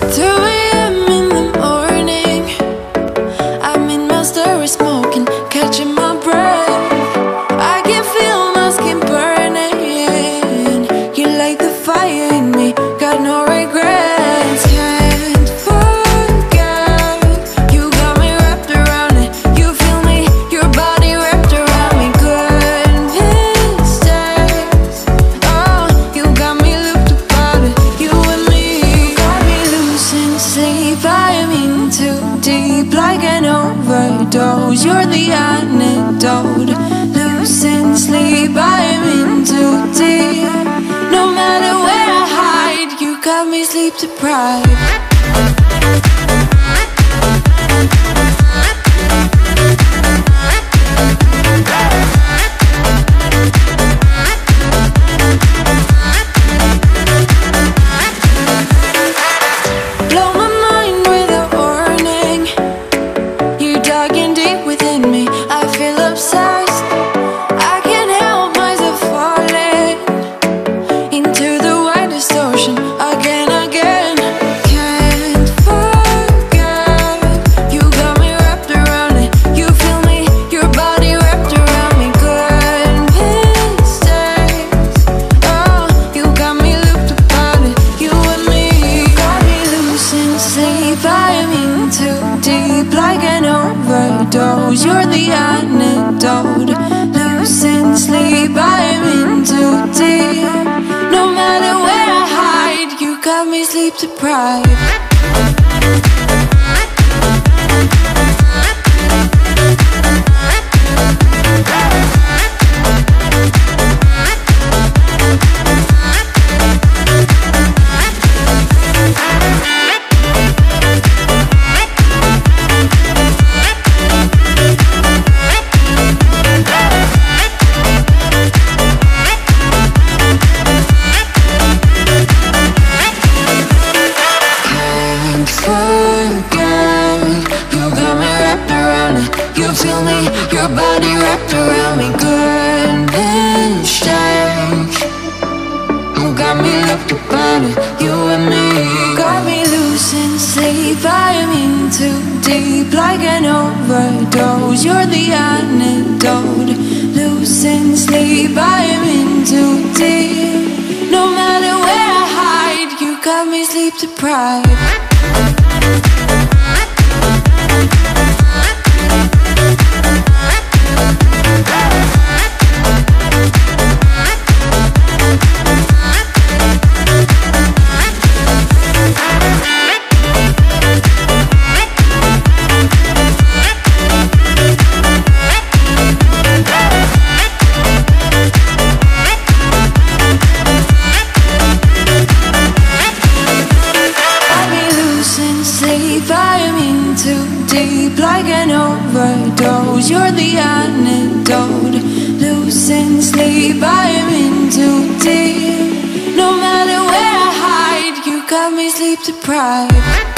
2 a.m. in the morning, I'm in my story smoking, catching my breath. I can feel my skin burning. You light the fire in me, got no regrets. Can't forget, you got me wrapped around it. You feel me, your body wrapped around me. Good mistakes, oh, you got me looped about it. You and me, you got me losing sleep. I'm in too deep, like an overdose. You're the antidote. Losing sleep, I'm in too deep. No matter where I hide, you got me sleep deprived. Blow my mind without warning. You digging deep within me, I feel obsessed. I can't help myself falling into the widest ocean again, again. Can't forget, you got me wrapped around it. You feel me, your body wrapped around me. Good mistakes, oh, you got me looped about it. You and me, you got me losing sleep. I'm in too deep, like an overdose. You're the antidote. Losing sleep, I'm in too deep. No matter where I hide, you got me sleep deprived. Can't forget, you got me wrapped around it. You feel me, your body wrapped around me. Good mistakes, you got me looped about it. You and me, you got me losing sleep. I'm in too deep, like an overdose. You're the antidote. Losing sleep, I'm in too deep. No matter where I hide, you got me sleep deprived. I'm in too deep, like an overdose. You're the antidote. Losing sleep, I'm in too deep. No matter where I hide, you got me sleep deprived.